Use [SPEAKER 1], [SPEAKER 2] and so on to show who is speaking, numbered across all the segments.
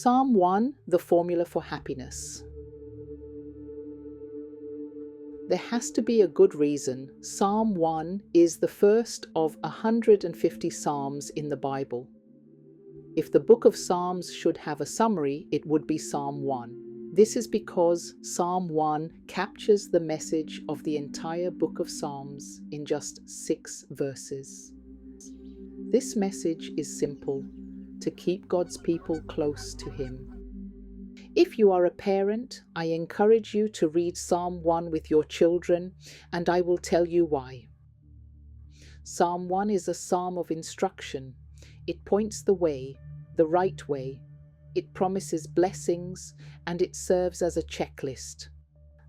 [SPEAKER 1] Psalm 1, the formula for happiness. There has to be a good reason. Psalm 1 is the first of 150 psalms in the Bible. If the book of Psalms should have a summary, it would be Psalm 1. This is because Psalm 1 captures the message of the entire book of Psalms in just 6 verses. This message is simple: to keep God's people close to Him. If you are a parent, I encourage you to read Psalm 1 with your children, and I will tell you why. Psalm 1 is a psalm of instruction. It points the way, the right way. It promises blessings, and it serves as a checklist.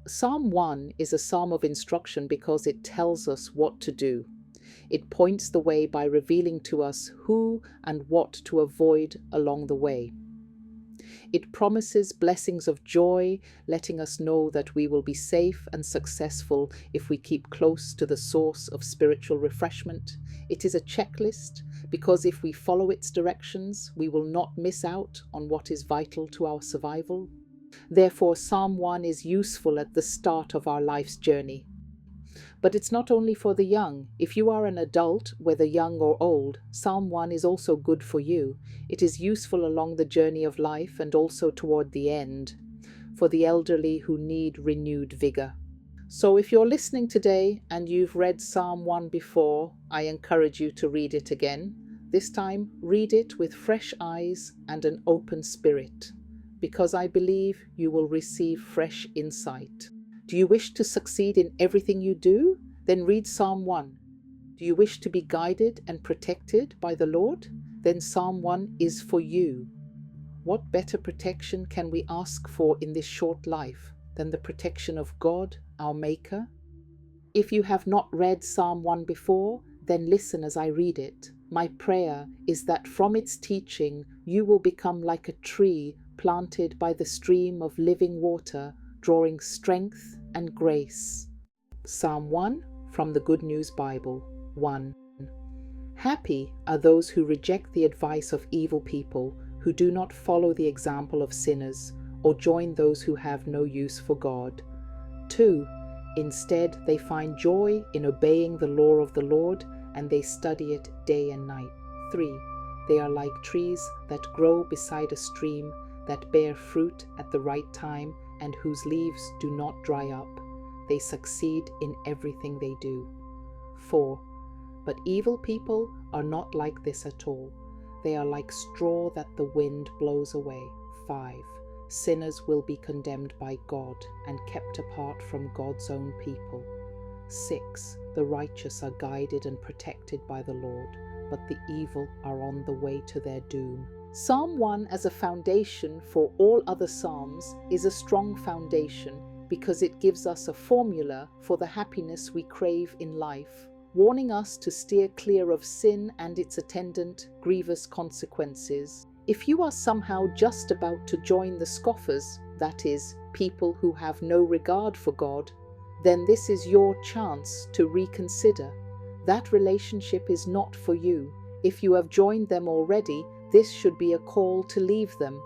[SPEAKER 1] Psalm 1 is a psalm of instruction because it tells us what to do. It points the way by revealing to us who and what to avoid along the way. It promises blessings of joy, letting us know that we will be safe and successful if we keep close to the source of spiritual refreshment. It is a checklist because if we follow its directions, we will not miss out on what is vital to our survival. Therefore, Psalm 1 is useful at the start of our life's journey. But it's not only for the young. If you are an adult, whether young or old, Psalm 1 is also good for you. It is useful along the journey of life and also toward the end, for the elderly who need renewed vigor. So if you're listening today and you've read Psalm 1 before, I encourage you to read it again. This time, read it with fresh eyes and an open spirit, because I believe you will receive fresh insight. Do you wish to succeed in everything you do? Then read Psalm 1. Do you wish to be guided and protected by the Lord? Then Psalm 1 is for you. What better protection can we ask for in this short life than the protection of God, our Maker? If you have not read Psalm 1 before, then listen as I read it. My prayer is that from its teaching you will become like a tree planted by the stream of living water, drawing strength and grace. Psalm 1 from the Good News Bible. 1. Happy are those who reject the advice of evil people, who do not follow the example of sinners, or join those who have no use for God. 2. Instead, they find joy in obeying the law of the Lord, and they study it day and night. 3. They are like trees that grow beside a stream, that bear fruit at the right time, and whose leaves do not dry up. They succeed in everything they do. 4. But evil people are not like this at all. They are like straw that the wind blows away. 5. Sinners will be condemned by God and kept apart from God's own people. 6. The righteous are guided and protected by the Lord, but the evil are on the way to their doom. Psalm 1 as a foundation for all other psalms is a strong foundation because it gives us a formula for the happiness we crave in life, warning us to steer clear of sin and its attendant grievous consequences. If you are somehow just about to join the scoffers, that is, people who have no regard for God, then this is your chance to reconsider. That relationship is not for you. If you have joined them already, this should be a call to leave them.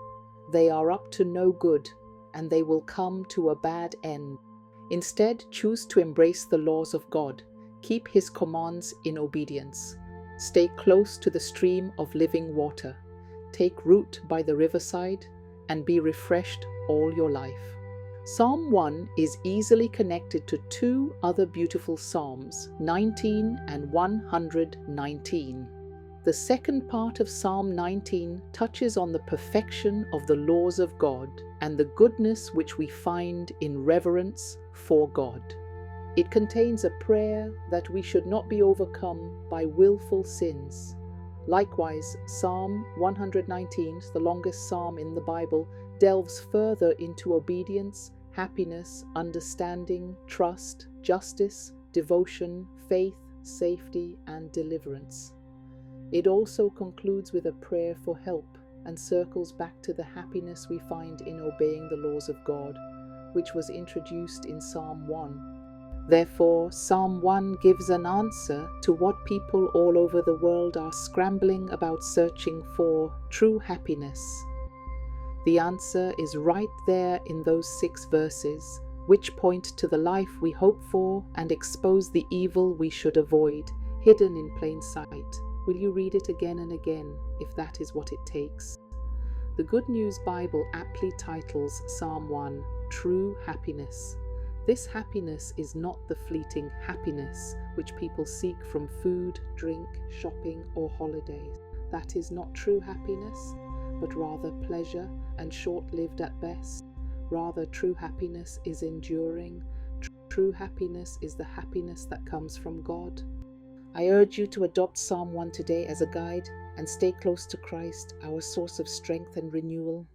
[SPEAKER 1] They are up to no good, and they will come to a bad end. Instead, choose to embrace the laws of God. Keep His commands in obedience. Stay close to the stream of living water. Take root by the riverside, and be refreshed all your life. Psalm 1 is easily connected to 2 other beautiful psalms, 19 and 119. The second part of Psalm 19 touches on the perfection of the laws of God and the goodness which we find in reverence for God. It contains a prayer that we should not be overcome by willful sins. Likewise, Psalm 119, the longest psalm in the Bible, delves further into obedience, happiness, understanding, trust, justice, devotion, faith, safety, and deliverance. It also concludes with a prayer for help and circles back to the happiness we find in obeying the laws of God, which was introduced in Psalm 1. Therefore, Psalm 1 gives an answer to what people all over the world are scrambling about, searching for true happiness. The answer is right there in those 6 verses, which point to the life we hope for and expose the evil we should avoid, hidden in plain sight. Will you read it again and again, if that is what it takes? The Good News Bible aptly titles Psalm 1, True Happiness. This happiness is not the fleeting happiness which people seek from food, drink, shopping, or holidays. That is not true happiness, but rather pleasure and short-lived at best. Rather, true happiness is enduring. True happiness is the happiness that comes from God. I urge you to adopt Psalm 1 today as a guide and stay close to Christ, our source of strength and renewal.